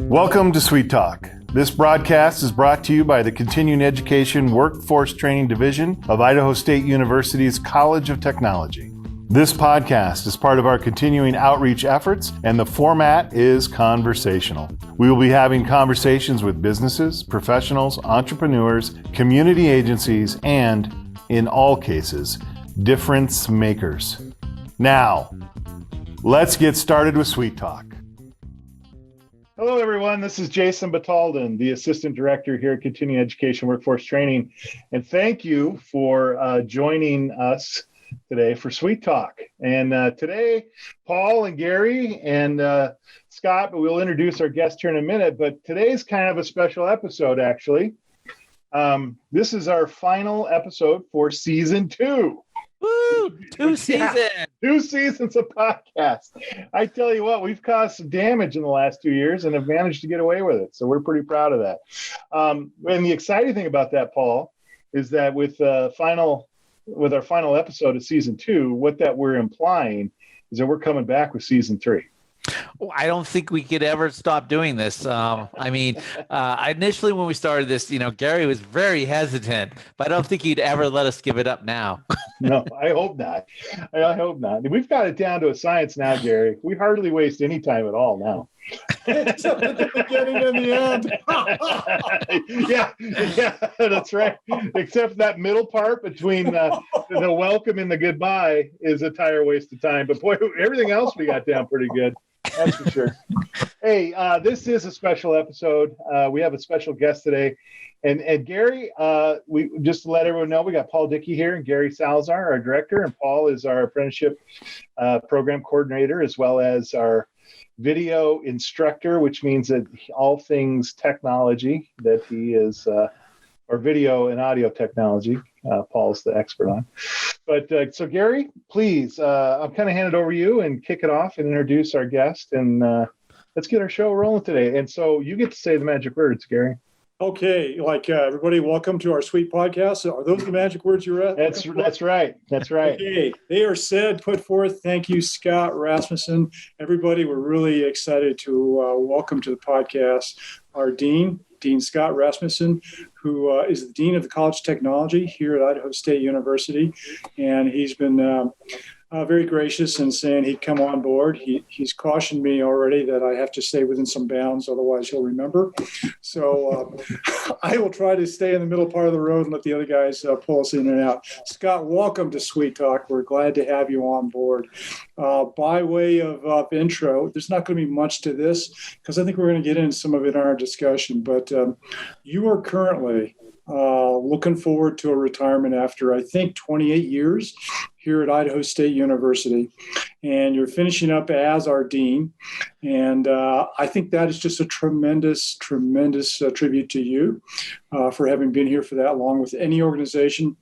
Welcome to Sweet Talk. This broadcast is brought to you by the Continuing Education Workforce Training Division of Idaho State University's College of Technology. This podcast is part of our continuing outreach efforts, and the format is conversational. We will be having conversations with businesses, professionals, entrepreneurs, community agencies, and, in all cases, difference makers. Now, let's get started with Sweet Talk. Hello, everyone. This is Jason Batalden, the Assistant Director here at Continuing Education Workforce Training. And thank you for joining us today for Sweet Talk. And today, Paul and Gary and Scott, but we'll introduce our guest here in a minute. But today's kind of a special episode, actually. This is our final episode for season 2. Woo! 2 seasons. Yeah, 2 seasons of podcast. I tell you what, we've caused some damage in the last 2 years and have managed to get away with it. So we're pretty proud of that. And the exciting thing about that, Paul, is that with our final episode of season 2, what that we're implying is that we're coming back with season 3. I don't think we could ever stop doing this. Initially when we started this, Gary was very hesitant, but I don't think he'd ever let us give it up now. No, I hope not. I hope not. We've got it down to a science now, Gary. We hardly waste any time at all now. Except at the beginning and the end. yeah, that's right. Except that middle part between the welcome and the goodbye is a tire waste of time. But boy, everything else we got down pretty good. That's for sure. Hey, this is a special episode. We have a special guest today. And Gary, we just to let everyone know, we got Paul Dickey here and Gary Salazar, our director, and Paul is our apprenticeship program coordinator, as well as our video instructor, which means that all things technology that he is, or video and audio technology, Paul's the expert on. But so Gary, please, I'll kind of hand it over to you and kick it off and introduce our guest, and let's get our show rolling today. And so you get to say the magic words, Gary. Okay, everybody, welcome to our sweet podcast. Are those the magic words you're at? That's right. Okay, they are said, put forth. Thank you, Scott, Rasmussen. Everybody, we're really excited to welcome to the podcast our Dean Scott Rasmussen, who is the Dean of the College of Technology here at Idaho State University. And he's been very gracious in saying he'd come on board. He's cautioned me already that I have to stay within some bounds, otherwise he'll remember. So I will try to stay in the middle part of the road and let the other guys pull us in and out. Scott, welcome to Sweet Talk. We're glad to have you on board. By way of intro, there's not going to be much to this because I think we're going to get into some of it in our discussion, but you are currently looking forward to a retirement after, I think, 28 years here at Idaho State University, and you're finishing up as our dean. And I think that is just a tremendous tribute to you for having been here for that long with any organization.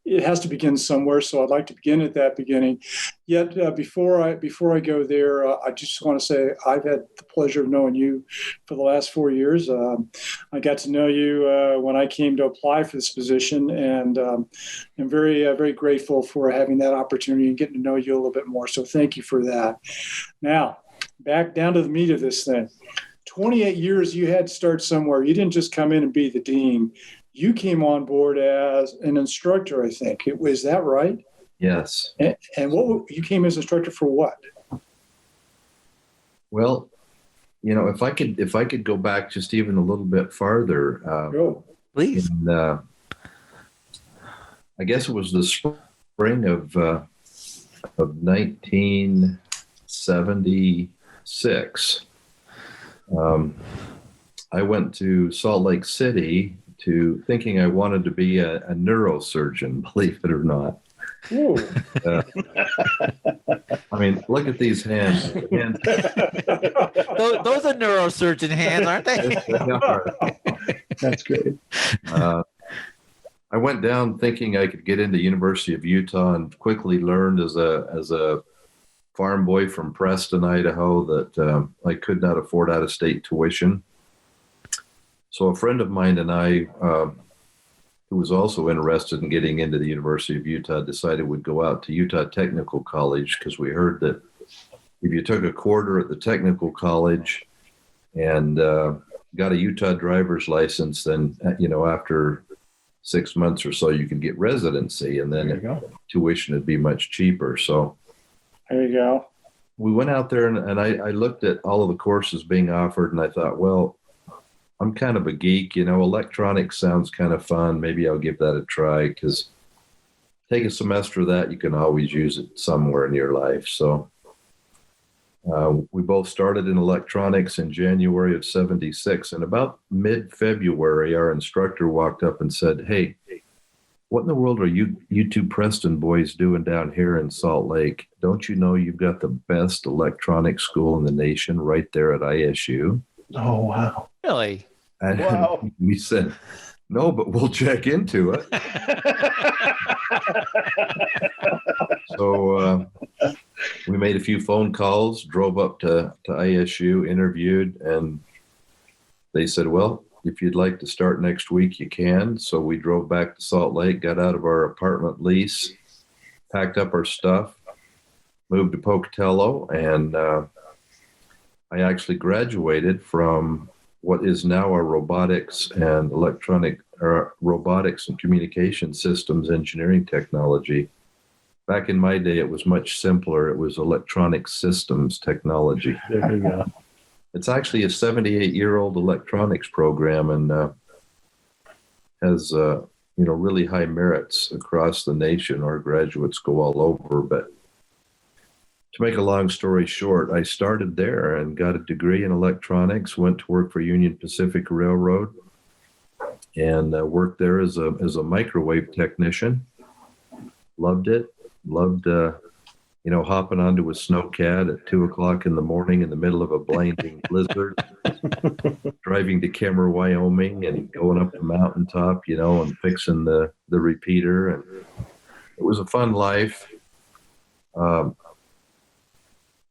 It has to begin somewhere, so I'd like to begin at that beginning. Yet before I go there, I just want to say I've had the pleasure of knowing you for the last 4 years. I got to know you when I came to apply for this position, and I'm very grateful for having that opportunity and getting to know you a little bit more. So thank you for that. Now, back down to the meat of this thing. 28 years, you had to start somewhere. You didn't just come in and be the dean. You came on board as an instructor, I think. Is that right? Yes. And what you came as instructor for what? Well, if I could go back just even a little bit farther, please. I guess it was the spring of 1976. I went to Salt Lake City thinking I wanted to be a neurosurgeon, believe it or not. I mean, look at these hands. Those are neurosurgeon hands, aren't they? That's great. I went down thinking I could get into University of Utah, and quickly learned as a farm boy from Preston, Idaho, that I could not afford out-of-state tuition. So a friend of mine and I who was also interested in getting into the University of Utah, decided we'd go out to Utah Technical College, because we heard that if you took a quarter at the technical college and got a Utah driver's license, then, after 6 months or so, you could get residency, and then tuition would be much cheaper. So there you go. We went out there, and I looked at all of the courses being offered, and I thought, well, I'm kind of a geek, electronics sounds kind of fun. Maybe I'll give that a try, because take a semester of that, you can always use it somewhere in your life. So we both started in electronics in January of '76, and about mid-February, our instructor walked up and said, "Hey, what in the world are you two Preston boys doing down here in Salt Lake? Don't you know you've got the best electronics school in the nation right there at ISU?" Oh, wow. Really? And Wow. we said, "No, but we'll check into it." So we made a few phone calls, drove up to ISU, interviewed, and they said, "Well, if you'd like to start next week, you can." So we drove back to Salt Lake, got out of our apartment lease, packed up our stuff, moved to Pocatello, and I actually graduated from what is now our robotics and robotics and communication systems engineering technology. Back in my day, it was much simpler. It was electronic systems technology. There you go. It's actually a 78-year-old electronics program, and has really high merits across the nation. Our graduates go all over. But to make a long story short, I started there and got a degree in electronics, went to work for Union Pacific Railroad, and worked there as a microwave technician. Loved it. Loved hopping onto a snowcat at 2:00 in the morning in the middle of a blinding blizzard, driving to Kemmer, Wyoming, and going up the mountaintop, and fixing the repeater. And it was a fun life.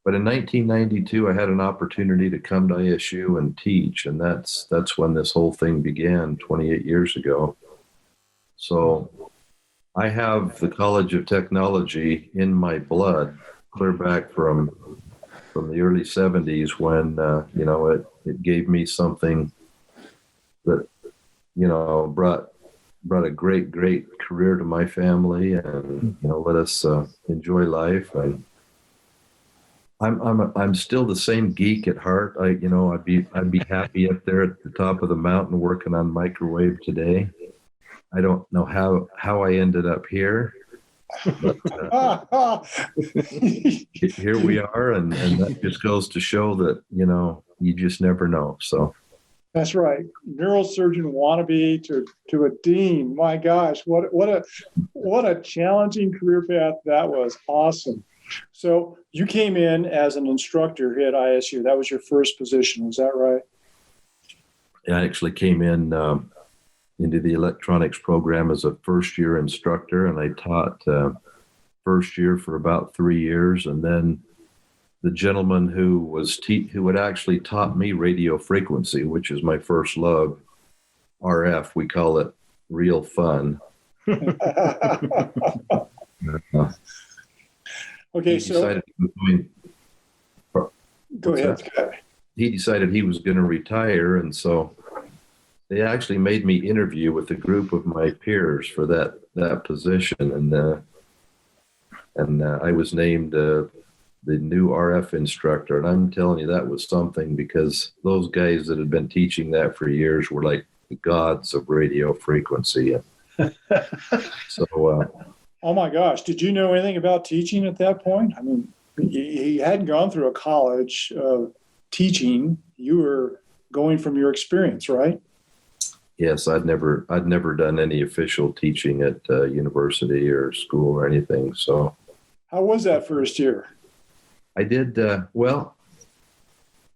But in 1992, I had an opportunity to come to ISU and teach, and that's when this whole thing began 28 years ago. So I have the College of Technology in my blood, clear back from the early 70s, when it gave me something that brought a great career to my family, and let us enjoy life. And I'm still the same geek at heart. I'd be happy up there at the top of the mountain working on microwave today. I don't know how I ended up here, but here we are, and that just goes to show that you just never know. So That's right. Neurosurgeon wannabe to a dean. My gosh, what a challenging career path that was. Awesome. So you came in as an instructor here at ISU. That was your first position. Was that right? I actually came in into the electronics program as a first-year instructor, and I taught first year for about 3 years, and then the gentleman who had actually taught me radio frequency, which is my first love, RF, we call it real fun. Okay, so go ahead, Scott. He decided he was going to retire, and so they actually made me interview with a group of my peers for that position, and I was named the new RF instructor. And I'm telling you, that was something, because those guys that had been teaching that for years were like the gods of radio frequency. So, oh my gosh, did you know anything about teaching at that point? I mean, you hadn't gone through a college of teaching. You were going from your experience, right? Yes, I'd never done any official teaching at university or school or anything. So, how was that first year? I did well.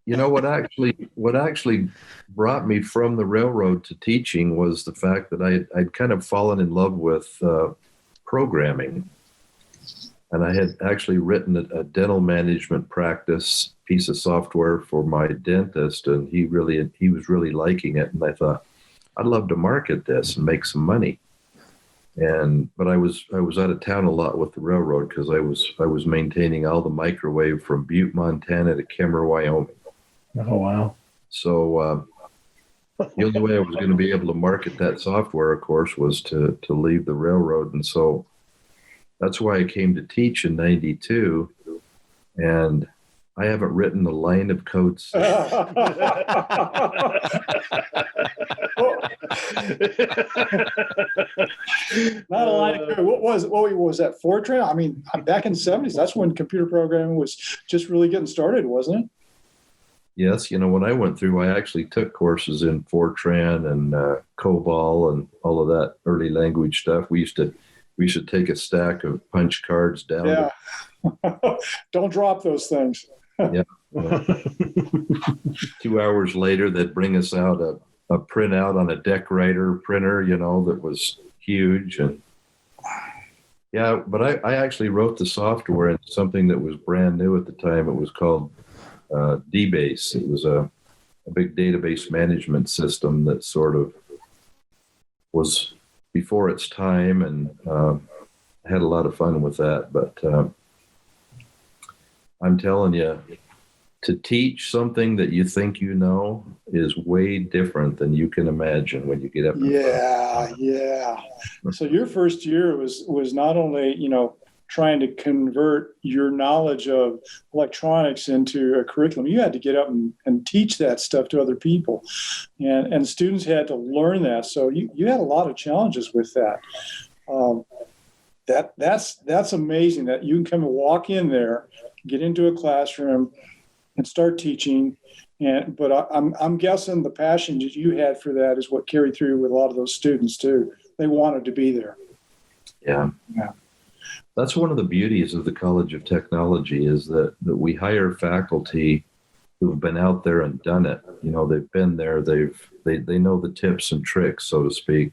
What actually brought me from the railroad to teaching was the fact that I'd kind of fallen in love with programming, and I had actually written a dental management practice piece of software for my dentist, and he was really liking it, and I thought, I'd love to market this and make some money. But I was out of town a lot with the railroad because I was maintaining all the microwave from Butte, Montana to Kemmer, Wyoming. Oh, wow. So the only way I was going to be able to market that software, of course, was to leave the railroad. And so that's why I came to teach in 92. And I haven't written a line of code since. Not a line of code. What was that, Fortran? I mean, back in the 70s, that's when computer programming was just really getting started, wasn't it? Yes, when I went through, I actually took courses in Fortran and COBOL and all of that early language stuff. We should take a stack of punch cards down. Yeah. Don't drop those things. Yeah. 2 hours later, they'd bring us out a printout on a Decorator printer, that was huge. And yeah, but I actually wrote the software in something that was brand new at the time. It was called DBase. It was a big database management system that sort of was before its time, and had a lot of fun with that. But I'm telling you, to teach something that you think is way different than you can imagine when you get up. Yeah. So your first year was not only, trying to convert your knowledge of electronics into a curriculum. You had to get up and teach that stuff to other people. And students had to learn that. So you had a lot of challenges with that. That's amazing that you can come and walk in there, get into a classroom, and start teaching. But I'm guessing the passion that you had for that is what carried through with a lot of those students too. They wanted to be there. Yeah. That's one of the beauties of the College of Technology, is that we hire faculty who have been out there and done it. They've been there. They know the tips and tricks, so to speak.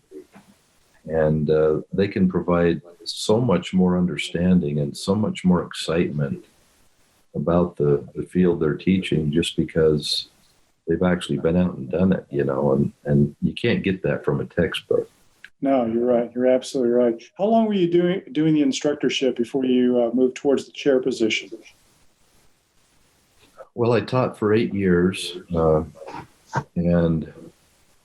And they can provide so much more understanding and so much more excitement about the field they're teaching, just because they've actually been out and done it, and you can't get that from a textbook. No, you're right. You're absolutely right. How long were you doing the instructorship before you moved towards the chair position? Well, I taught for 8 years, and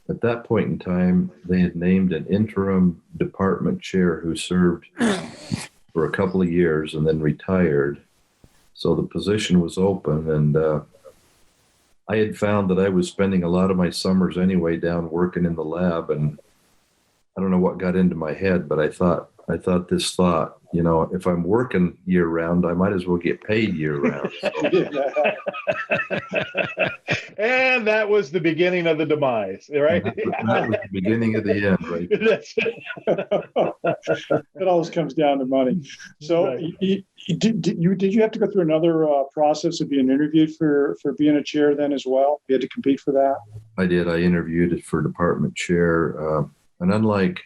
at that point in time, they had named an interim department chair who served for a couple of years and then retired. So the position was open, and I had found that I was spending a lot of my summers anyway down working in the lab, and I don't know what got into my head, but I thought this thought, if I'm working year round, I might as well get paid year round. So. And that was the beginning of the demise, right? That was the beginning of the end, right? It always comes down to money. So right. Did you have to go through another process of being interviewed for being a chair then as well? You had to compete for that? I did. I interviewed for department chair. And unlike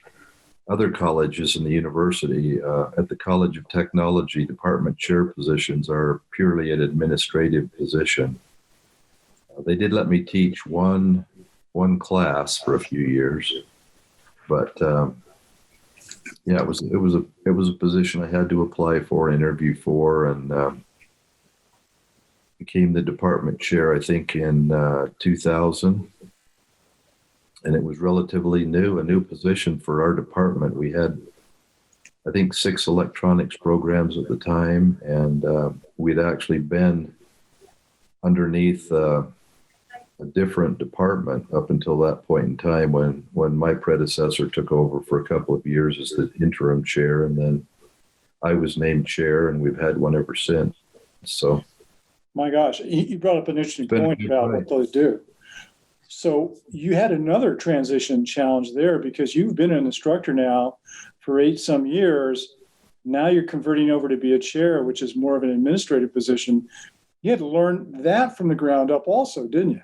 other colleges in the university, at the College of Technology, department chair positions are purely an administrative position. They did let me teach one class for a few years, but it was a position I had to apply for, interview for, and became the department chair, I think, in 2000. And it was relatively new, a new position for our department. We had, I think, 6 electronics programs at the time, and we'd actually been underneath a different department up until that point in time when my predecessor took over for a couple of years as the interim chair, and then I was named chair, and we've had one ever since. So, my gosh, you brought up an interesting point about what those do. So you had another transition challenge there, because you've been an instructor now for 8 some years. Now you're converting over to be a chair, which is more of an administrative position. You had to learn that from the ground up also, didn't you?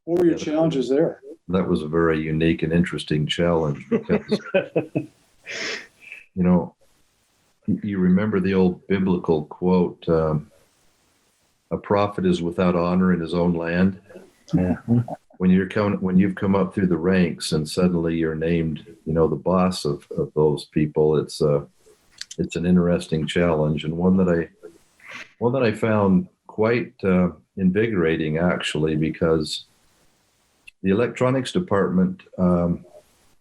What were your challenges there? That was a very unique and interesting challenge because, you remember the old biblical quote, a prophet is without honor in his own land. Yeah. when you've come up through the ranks and suddenly you're named, the boss of those people, it's an interesting challenge, and one that I found quite invigorating, actually, because the electronics department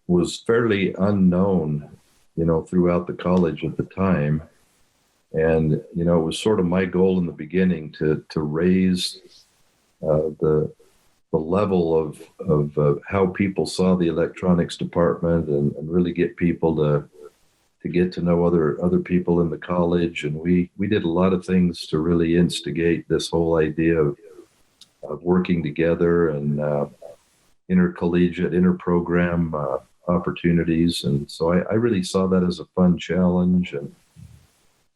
was fairly unknown, throughout the college at the time. And, it was sort of my goal in the beginning to raise the level of how people saw the electronics department, and really get people to get to know other people in the college. And we did a lot of things to really instigate this whole idea of working together and intercollegiate, interprogram opportunities. And so I really saw that as a fun challenge, and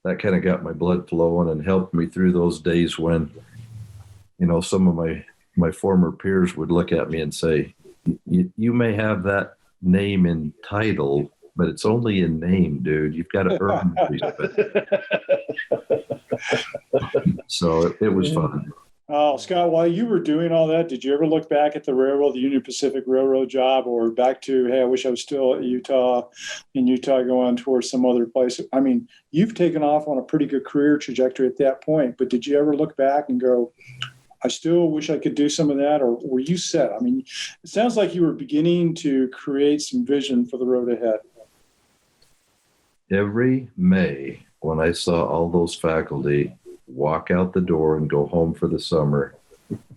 that kind of got my blood flowing and helped me through those days when, some of my former peers would look at me and say, you may have that name in title, but it's only in name, dude. You've got to earn respect. So it was fun. Oh, Scott, while you were doing all that, did you ever look back at the railroad, the Union Pacific Railroad job, or back to, hey, I wish I was still at Utah, going towards some other place? I mean, you've taken off on a pretty good career trajectory at that point, but did you ever look back and go, I still wish I could do some of that, or were you set? I mean, it sounds like you were beginning to create some vision for the road ahead. Every May, when I saw all those faculty walk out the door and go home for the summer,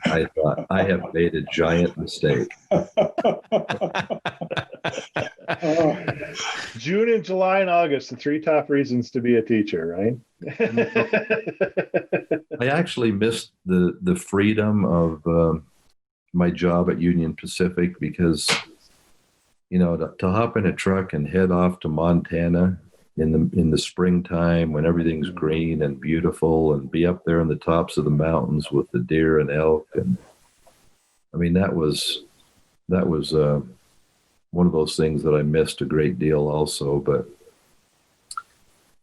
I thought, I have made a giant mistake. June and July and August, the 3 top reasons to be a teacher, right? I actually missed the freedom of my job at Union Pacific, because, to hop in a truck and head off to Montana in the springtime when everything's green and beautiful, and be up there on the tops of the mountains with the deer and elk. And I mean, that was one of those things that I missed a great deal also. But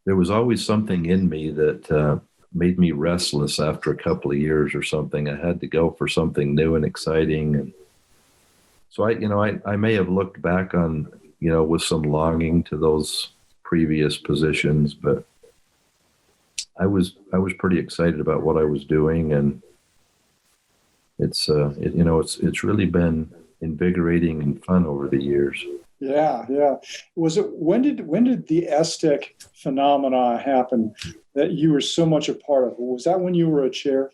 there was always something in me that made me restless after a couple of years or something. I had to go for something new and exciting. And so I may have looked back on, with some longing to those previous positions, but I was pretty excited about what I was doing, and it's really been invigorating and fun over the years. Yeah. When did the STEC phenomena happen that you were so much a part of? Was that when you were a chair?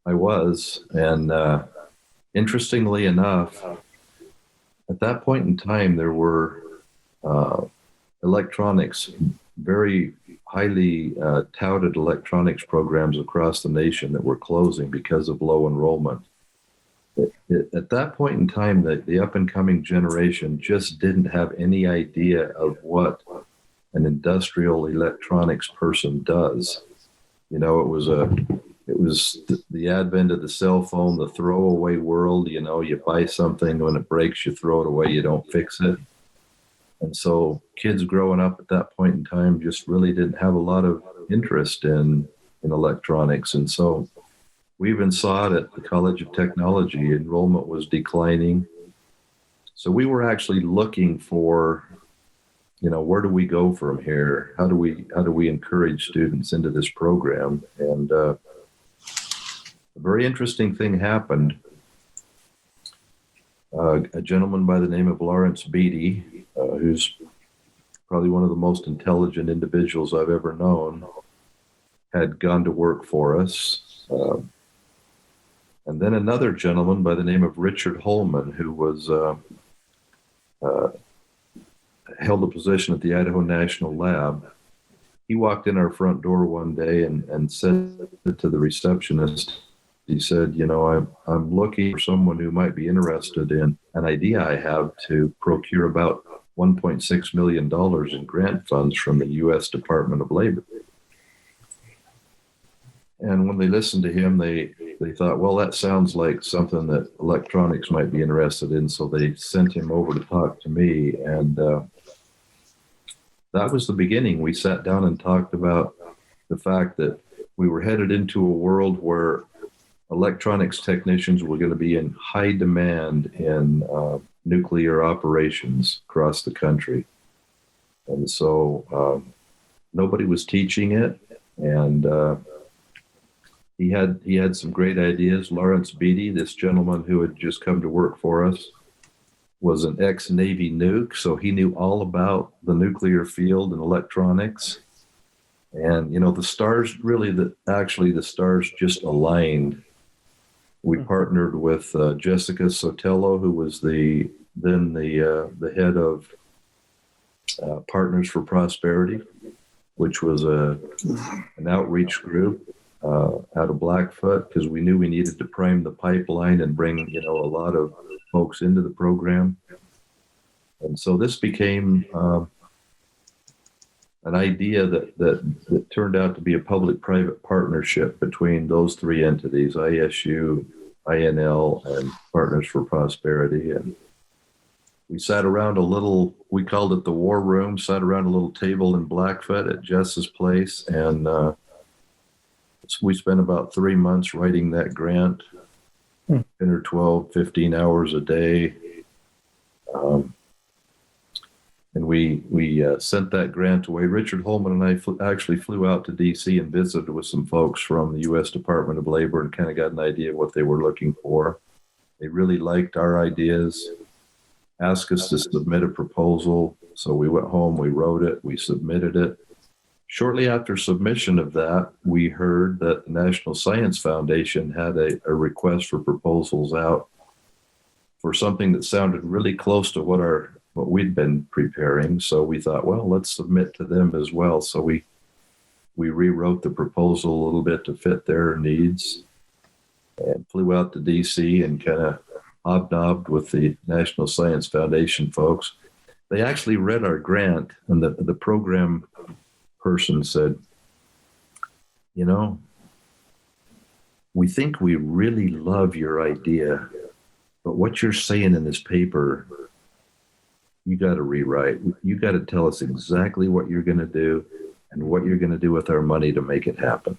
I was, and interestingly enough, at that point in time, there were electronics, very highly touted electronics programs across the nation that were closing because of low enrollment. At that point in time, the up-and-coming generation just didn't have any idea of what an industrial electronics person does. It was the advent of the cell phone, the throwaway world. You buy something, when it breaks, you throw it away, you don't fix it. And so kids growing up at that point in time just really didn't have a lot of interest in electronics. And so we even saw it at the College of Technology. Enrollment was declining. So we were actually looking for, where do we go from here? How do we encourage students into this program? And a very interesting thing happened. A gentleman by the name of Lawrence Beatty, who's probably one of the most intelligent individuals I've ever known, had gone to work for us. And then another gentleman by the name of Richard Holman, who was held a position at the Idaho National Lab. He walked in our front door one day and said to the receptionist, he said, I'm looking for someone who might be interested in an idea I have to procure about $1.6 million in grant funds from the U.S. Department of Labor. And when they listened to him, they thought, well, that sounds like something that electronics might be interested in. So they sent him over to talk to me. And that was the beginning. We sat down and talked about the fact that we were headed into a world where electronics technicians were going to be in high demand in nuclear operations across the country. And so nobody was teaching it. And he had some great ideas. Lawrence Beatty, this gentleman who had just come to work for us, was an ex-Navy nuke, so he knew all about the nuclear field and electronics. And the stars the stars just aligned. We partnered with Jessica Sotelo, who was the head of Partners for Prosperity, which was an outreach group out of Blackfoot, because we knew we needed to prime the pipeline and bring a lot of folks into the program. And so this became an idea that turned out to be a public-private partnership between those three entities, ISU, INL, and Partners for Prosperity. And we sat around we called it the War Room, sat around a little table in Blackfoot at Jess's place, and we spent about 3 months writing that grant, 10 or 12, 15 hours a day. And we sent that grant away. Richard Holman and I actually flew out to D.C. and visited with some folks from the U.S. Department of Labor and kind of got an idea of what they were looking for. They really liked our ideas, asked us to submit a proposal. So we went home, we wrote it, we submitted it. Shortly after submission of that, we heard that the National Science Foundation had a request for proposals out for something that sounded really close to what we'd been preparing. So we thought, well, let's submit to them as well. So we rewrote the proposal a little bit to fit their needs and flew out to DC and kind of hobnobbed with the National Science Foundation folks. They actually read our grant, and the program person said, we think we really love your idea, but what you're saying in this paper, you got to rewrite. You got to tell us exactly what you're going to do and what you're going to do with our money to make it happen.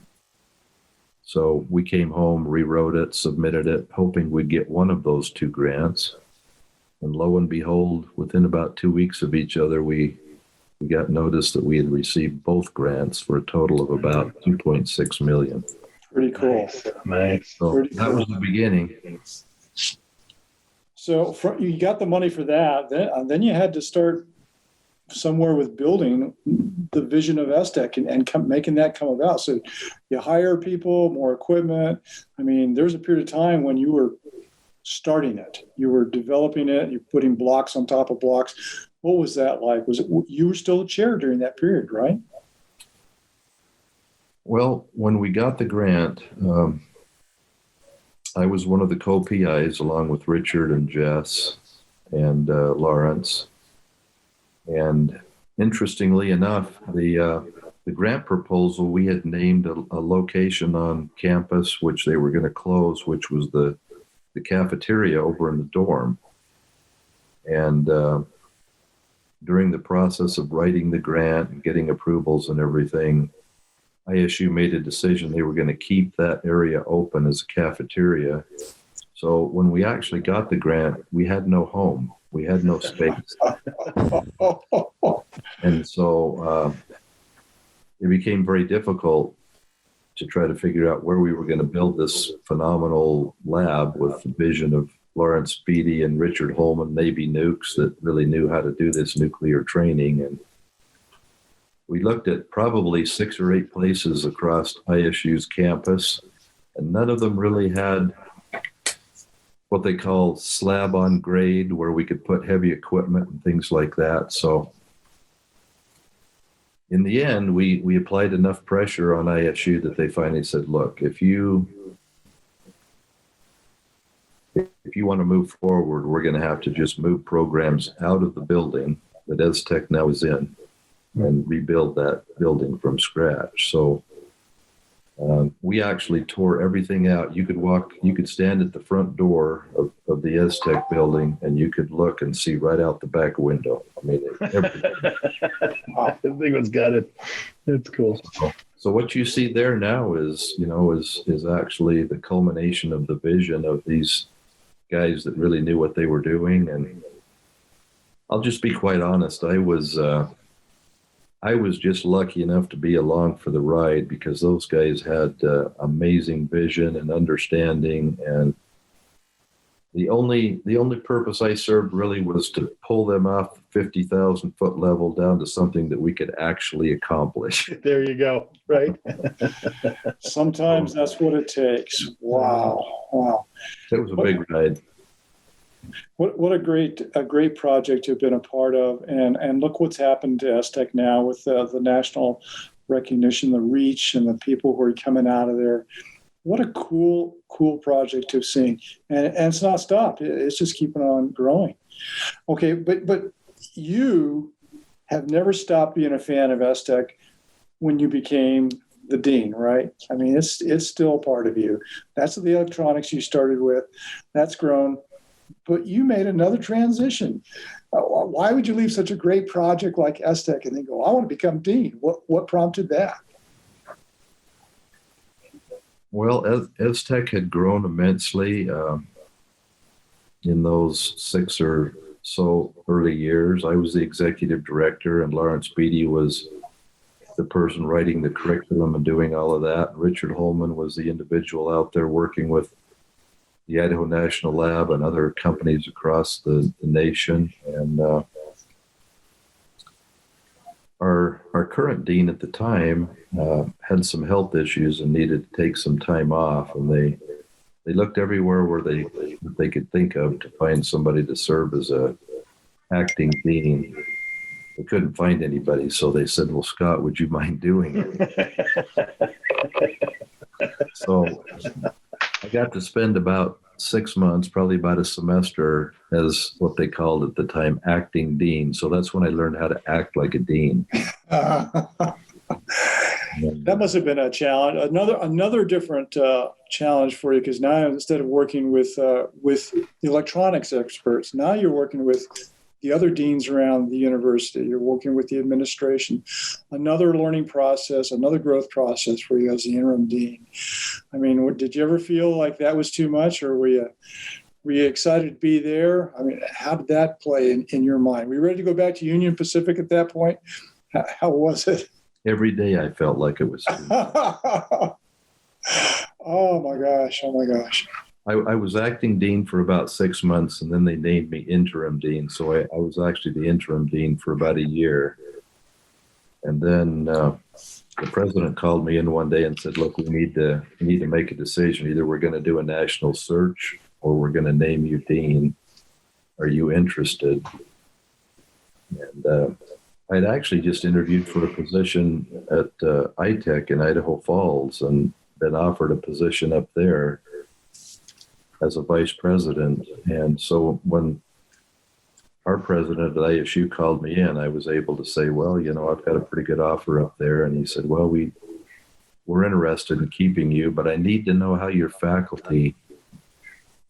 So we came home, rewrote it, submitted it, hoping we'd get one of those two grants. And lo and behold, within about 2 weeks of each other, we got notice that we had received both grants for a total of about $2.6 million. Pretty cool. Nice. So Pretty that cool. was the beginning. So you got the money for that. Then you had to start somewhere with building the vision of STEC and making that come about. So you hire people, more equipment. I mean, there's a period of time when you were starting it. You were developing it. You're putting blocks on top of blocks. What was that like? You were still a chair during that period, right? Well, when we got the grant, I was one of the co-PIs along with Richard and Jess and Lawrence. And interestingly enough, the grant proposal, we had named a location on campus which they were going to close, which was the cafeteria over in the dorm. And during the process of writing the grant and getting approvals and everything, ISU made a decision they were going to keep that area open as a cafeteria. So when we actually got the grant, we had no home. We had no space. And so it became very difficult to try to figure out where we were going to build this phenomenal lab with the vision of Lawrence Beatty and Richard Holman, Navy nukes that really knew how to do this nuclear training. And we looked at probably 6 or 8 places across ISU's campus, and none of them really had what they call slab on grade, where we could put heavy equipment and things like that. So in the end, we applied enough pressure on ISU that they finally said, look, if you want to move forward, we're going to have to just move programs out of the building that ESTEC now is in and rebuild that building from scratch. So we actually tore everything out. You could stand at the front door of the ESTEC building and you could look and see right out the back window. I mean, everything. The thing was gutted. It's cool. So what you see there now is actually the culmination of the vision of these guys that really knew what they were doing. And I'll just be quite honest. I was just lucky enough to be along for the ride because those guys had amazing vision and understanding. And the only purpose I served really was to pull them off the 50,000 foot level down to something that we could actually accomplish. There you go. Right. Sometimes that's what it takes. Wow. It was a big ride. What a great project to have been a part of, and look what's happened to STEC now with the national recognition, the reach, and the people who are coming out of there. What a cool project to have seen, and it's not stopped. It's just keeping on growing. Okay, but you have never stopped being a fan of STEC when you became the dean, right? I mean, it's still part of you. That's the electronics you started with. That's grown. But you made another transition. Why would you leave such a great project like STEC and then go, I want to become dean? What prompted that? Well, EdTech had grown immensely in those 6 or so early years. I was the executive director, and Lawrence Beatty was the person writing the curriculum and doing all of that. Richard Holman was the individual out there working with the Idaho National Lab and other companies across the nation. And our current dean at the time had some health issues and needed to take some time off. And they looked everywhere where they could think of to find somebody to serve as a acting dean. They couldn't find anybody, so they said, well, Scott, would you mind doing it? So I got to spend about 6 months, probably about a semester, as what they called at the time acting dean. So that's when I learned how to act like a dean. That must have been a challenge. Another different challenge for you, because now instead of working with the electronics experts, now you're working with the other deans around the university. You're working with the administration. Another learning process, another growth process for you as the interim dean. I mean, did you ever feel like that was too much, or were you excited to be there? I mean, how did that play in your mind? Were you ready to go back to Union Pacific at that point? How was it? Every day I felt like it was. Oh my gosh. I was acting dean for about 6 months, and then they named me interim dean. So I was actually the interim dean for about a year. And then the president called me in one day and said, look, we need to make a decision. Either we're going to do a national search or we're going to name you dean. Are you interested? And I'd actually just interviewed for a position at ITech in Idaho Falls and been offered a position up there as a vice president. And so when our president at ISU called me in, I was able to say, well, I've got a pretty good offer up there. And he said, well, we're interested in keeping you, but I need to know how your faculty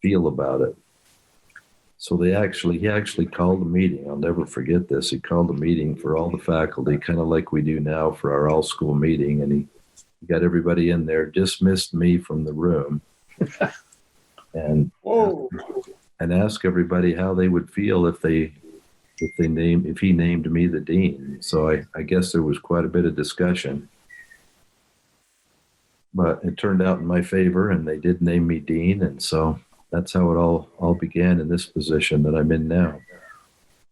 feel about it. So he actually called a meeting. I'll never forget this. He called a meeting for all the faculty, kind of like we do now for our all school meeting. And he got everybody in there, dismissed me from the room. And ask everybody how they would feel if he named me the dean. So I guess there was quite a bit of discussion, but it turned out in my favor, and they did name me dean. And so that's how it all began in this position that I'm in now.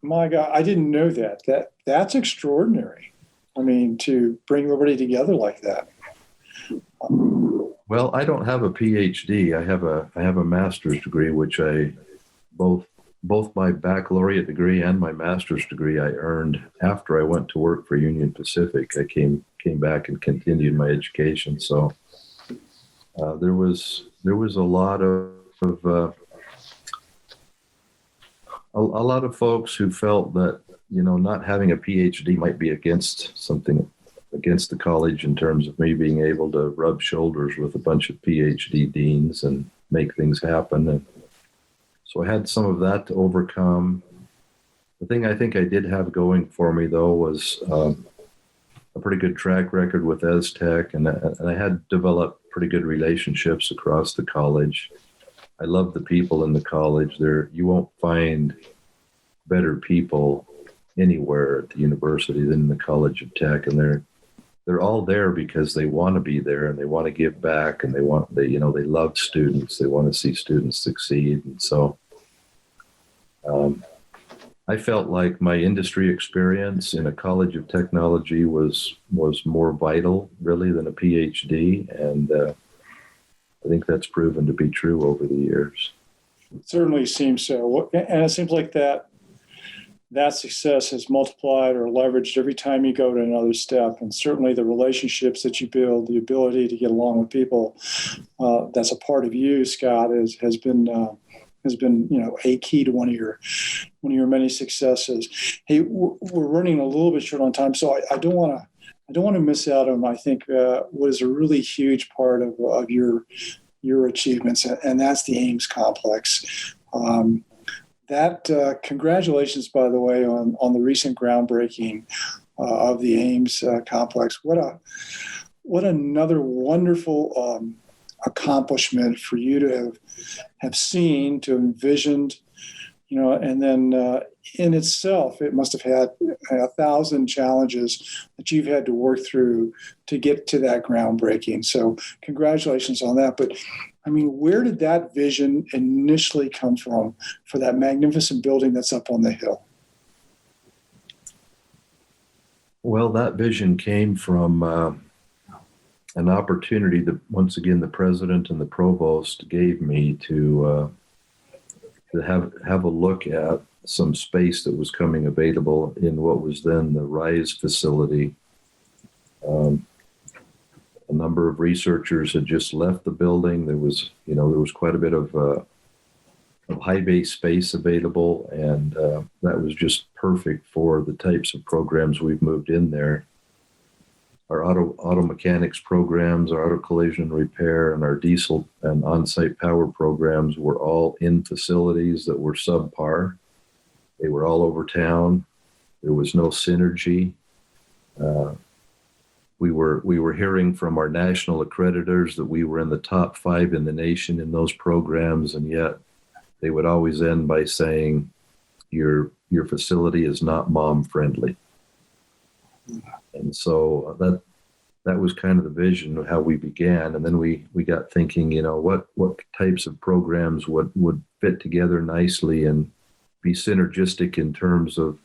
My God, I didn't know that. That's extraordinary. I mean, to bring everybody together like that. Well, I don't have a PhD. I have a master's degree, which I both my baccalaureate degree and my master's degree I earned after I went to work for Union Pacific. I came back and continued my education. So there was a lot of folks who felt that not having a PhD might be against the college in terms of me being able to rub shoulders with a bunch of PhD deans and make things happen. And so I had some of that to overcome. The thing I think I did have going for me, though, was a pretty good track record with EzTech, and I had developed pretty good relationships across the college. I love the people in the college. You won't find better people anywhere at the university than in the College of Tech, and they're all there because they want to be there and they want to give back, and they love students. They want to see students succeed, and so I felt like my industry experience in a College of Technology was more vital, really, than a PhD, and I think that's proven to be true over the years. It certainly seems so, and it seems like that success is multiplied or leveraged every time you go to another step, and certainly the relationships that you build, the ability to get along with people, that's a part of you, Scott, has been a key to one of your many successes. Hey, we're running a little bit short on time, so I don't want to miss out on, I think, what is a really huge part of your achievements, and that's the Ames Complex. Congratulations, by the way, on the recent groundbreaking of the Ames Complex. What another wonderful accomplishment for you to have seen, to envisioned, and then in itself, it must have had 1,000 challenges that you've had to work through to get to that groundbreaking. So congratulations on that. But I mean, where did that vision initially come from for that magnificent building that's up on the hill? Well, that vision came from an opportunity that, once again, the president and the provost gave me to have a look at some space that was coming available in what was then the RISE facility. A number of researchers had just left the building. There was quite a bit of high bay space available, and that was just perfect for the types of programs we've moved in there. Our auto mechanics programs, our auto collision repair, and our diesel and on-site power programs were all in facilities that were subpar. They were all over town. There was no synergy. We were hearing from our national accreditors that we were in the top 5 in the nation in those programs, and yet they would always end by saying, your facility is not mom friendly. And so that was kind of the vision of how we began. And then we got thinking, what types of programs would fit together nicely and be synergistic in terms of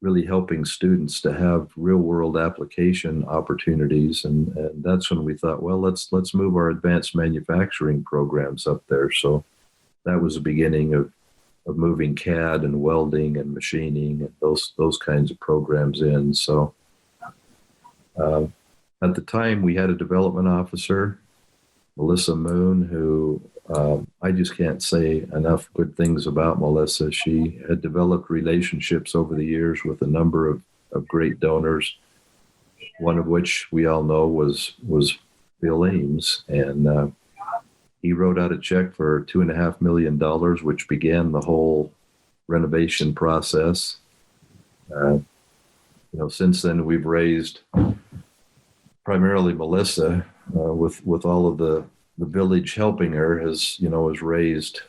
really helping students to have real world application opportunities. And that's when we thought, well, let's move our advanced manufacturing programs up there. So that was the beginning of moving CAD and welding and machining and those kinds of programs in. So at the time, we had a development officer, Melissa Moon, who I just can't say enough good things about Melissa. She had developed relationships over the years with a number of great donors, one of which we all know was Bill Ames. And he wrote out a check for $2.5 million, which began the whole renovation process. Since then, we've raised, primarily Melissa, with all of the village helping her, has raised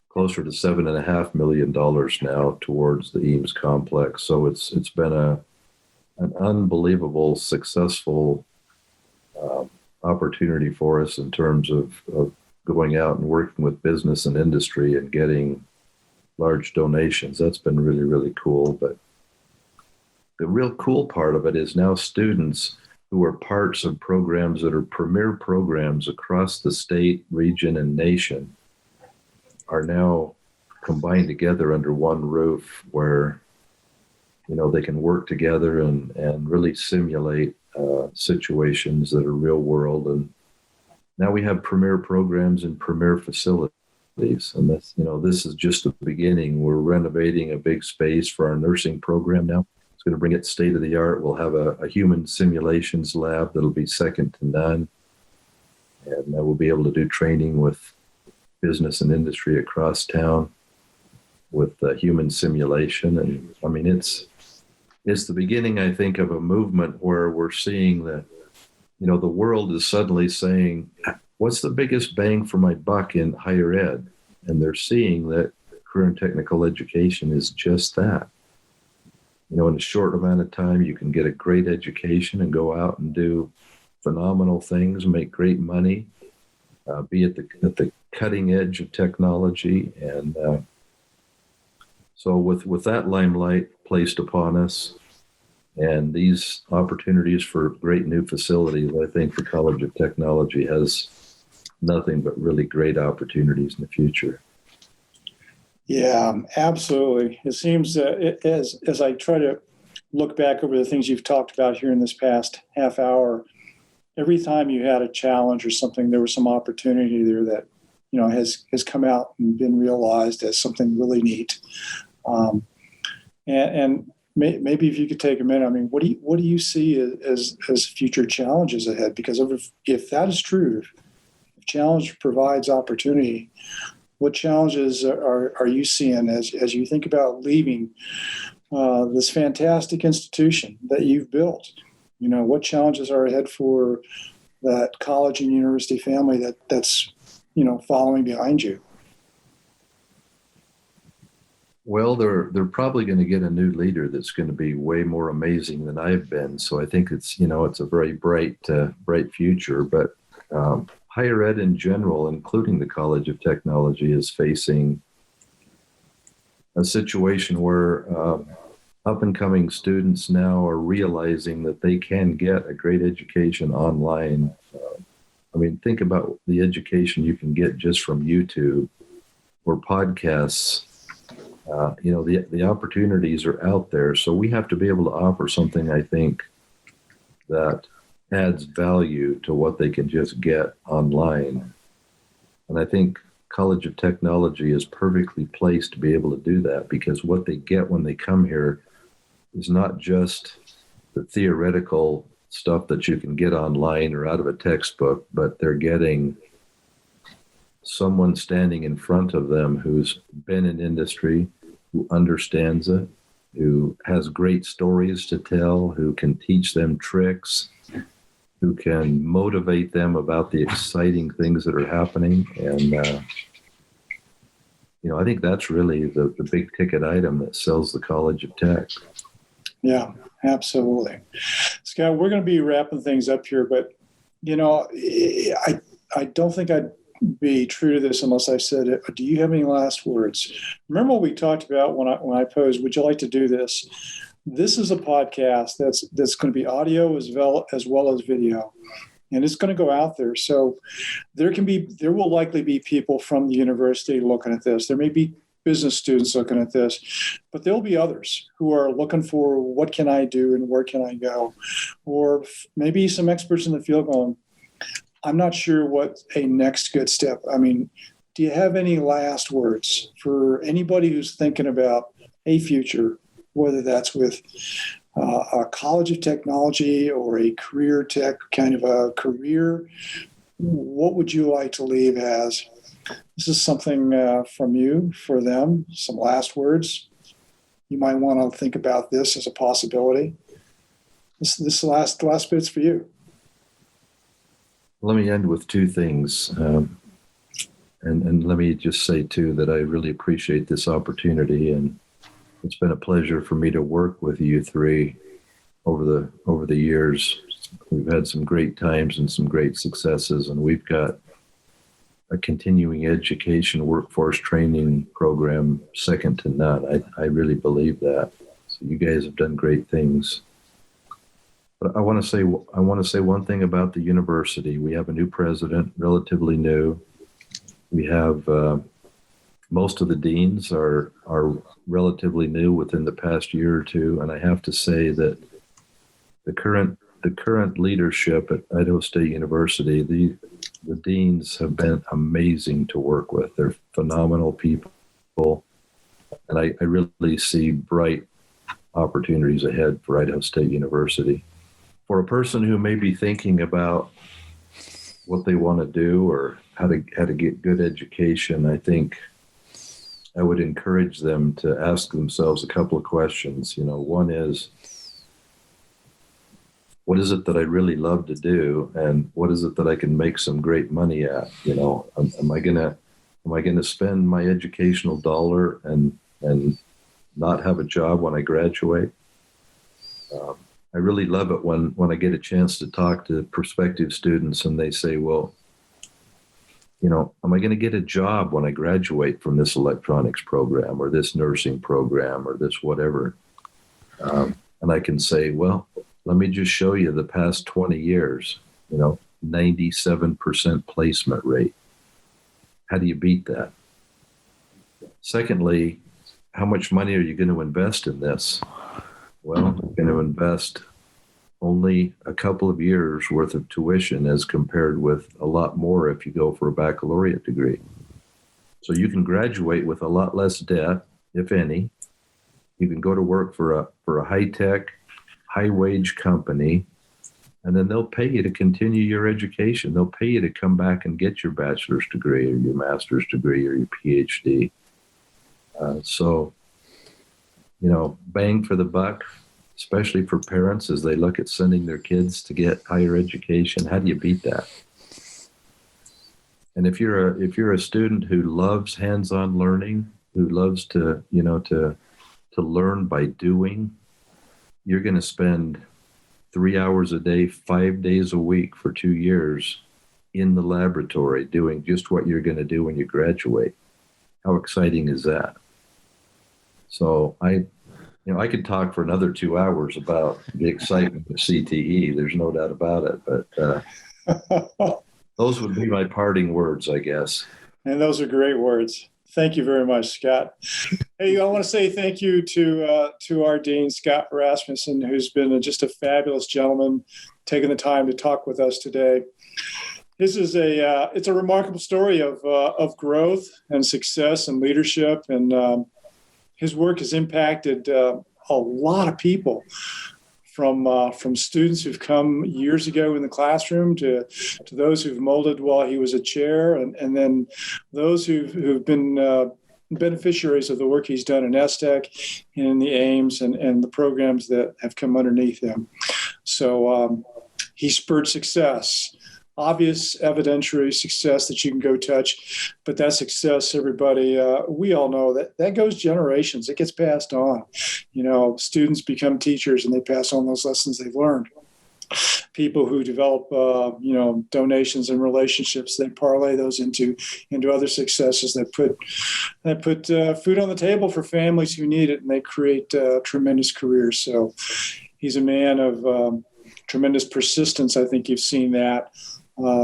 closer to $7.5 million now towards the Ames Complex. So it's been an unbelievable, successful opportunity for us in terms of going out and working with business and industry and getting large donations. That's been really, really cool. But the real cool part of it is now students who are parts of programs that are premier programs across the state, region, and nation are now combined together under one roof where, they can work together and really simulate situations that are real world. And now we have premier programs in premier facilities. And that's, this is just the beginning. We're renovating a big space for our nursing program now. It's going to bring it state of the art. We'll have a human simulations lab that'll be second to none. And we'll be able to do training with business and industry across town with human simulation. And I mean, it's the beginning, I think, of a movement where we're seeing that, the world is suddenly saying, what's the biggest bang for my buck in higher ed? And they're seeing that career and technical education is just that. In a short amount of time, you can get a great education and go out and do phenomenal things, make great money, be at the cutting edge of technology. And so with that limelight placed upon us and these opportunities for great new facilities, I think the College of Technology has nothing but really great opportunities in the future. Yeah, absolutely. It seems as I try to look back over the things you've talked about here in this past half hour, every time you had a challenge or something, there was some opportunity there that has come out and been realized as something really neat. And maybe if you could take a minute, I mean, what do you see as future challenges ahead? Because if that is true, if challenge provides opportunity, what challenges are you seeing as you think about leaving this fantastic institution that you've built? What challenges are ahead for that college and university family that's following behind you? Well, they're probably going to get a new leader that's going to be way more amazing than I've been. So I think it's a very bright future. But higher ed in general, including the College of Technology, is facing a situation where up-and-coming students now are realizing that they can get a great education online. Think about the education you can get just from YouTube or podcasts. The opportunities are out there. So we have to be able to offer something, I think, that adds value to what they can just get online. And I think College of Technology is perfectly placed to be able to do that, because what they get when they come here is not just the theoretical stuff that you can get online or out of a textbook, but they're getting someone standing in front of them who's been in industry, who understands it, who has great stories to tell, who can teach them tricks, who can motivate them about the exciting things that are happening. And, I think that's really the big ticket item that sells the College of Tech. Yeah, absolutely. Scott, we're going to be wrapping things up here, but, I don't think I'd be true to this unless I said it. Do you have any last words? Remember what we talked about when I posed, would you like to do this? This is a podcast that's going to be audio as well as video, and it's going to go out there. So there will likely be people from the university looking at this. There may be business students looking at this, but there'll be others who are looking for what can I do and where can I go? Or maybe some experts in the field going, I'm not sure what a next good step. Do you have any last words for anybody who's thinking about a future, whether that's with a College of Technology or a career tech kind of a career? What would you like to leave as? This is something from you for them, some last words. You might want to think about this as a possibility. This last bit's for you. Let me end with two things. And let me just say, too, that I really appreciate this opportunity. And it's been a pleasure for me to work with you three over the years. We've had some great times and some great successes, and we've got a continuing education workforce training program second to none. I really believe that. So you guys have done great things. But I want to say one thing about the university. We have a new president, relatively new. We have most of the deans are relatively new within the past year or two, and I have to say that the current leadership at Idaho State University, the deans have been amazing to work with. They're phenomenal people, and I really see bright opportunities ahead for Idaho State University. For a person who may be thinking about what they want to do or how to get good education, I think I would encourage them to ask themselves a couple of questions. One is, what is it that I really love to do, and what is it that I can make some great money at? Am I gonna spend my educational dollar and not have a job when I graduate? I really love it when I get a chance to talk to prospective students and they say, well, am I going to get a job when I graduate from this electronics program or this nursing program or this whatever? And I can say, well, let me just show you the past 20 years, 97% placement rate. How do you beat that? Secondly, how much money are you going to invest in this? Well, I'm going to invest only a couple of years worth of tuition as compared with a lot more if you go for a baccalaureate degree. So you can graduate with a lot less debt, if any. You can go to work for a high-tech, high-wage company, and then they'll pay you to continue your education. They'll pay you to come back and get your bachelor's degree or your master's degree or your PhD. So, bang for the buck, especially for parents as they look at sending their kids to get higher education. How do you beat that? And if you're a student who loves hands-on learning, who loves to learn by doing, you're going to spend 3 hours a day, 5 days a week for 2 years in the laboratory doing just what you're going to do when you graduate. How exciting is that? So I could talk for another 2 hours about the excitement of CTE. There's no doubt about it. But those would be my parting words, I guess. And those are great words. Thank you very much, Scott. Hey, I want to say thank you to our dean, Scott Rasmussen, who's been just a fabulous gentleman, taking the time to talk with us today. This is it's a remarkable story of growth and success and leadership, and his work has impacted a lot of people, from students who've come years ago in the classroom to those who've molded while he was a chair, and then those who've been beneficiaries of the work he's done in STEC and in the Ames and the programs that have come underneath him. So he spurred success. Obvious evidentiary success that you can go touch, but that success, everybody, we all know that goes generations. It gets passed on. Students become teachers and they pass on those lessons they've learned. People who develop, donations and relationships, they parlay those into other successes that put food on the table for families who need it, and they create tremendous careers. So he's a man of tremendous persistence. I think you've seen that.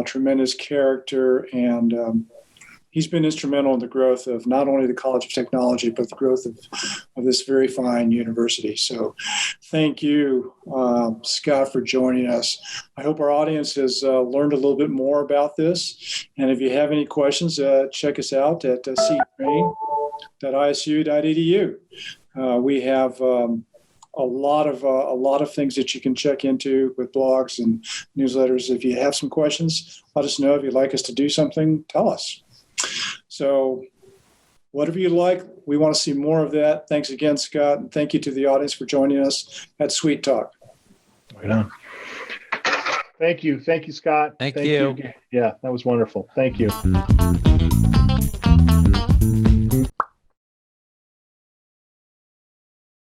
Tremendous character, and he's been instrumental in the growth of not only the College of Technology, but the growth of this very fine university. So thank you, Scott, for joining us. I hope our audience has learned a little bit more about this. And if you have any questions, check us out at cetrain.isu.edu. We have a lot of things that you can check into with blogs and newsletters. If you have some questions, let us know. If you'd like us to do something, tell us. So whatever you like, we want to see more of that. Thanks again, Scott. And thank you to the audience for joining us at Sweet Talk. Right on. Thank you. Thank you, Scott. Thank you. Yeah, that was wonderful. Thank you.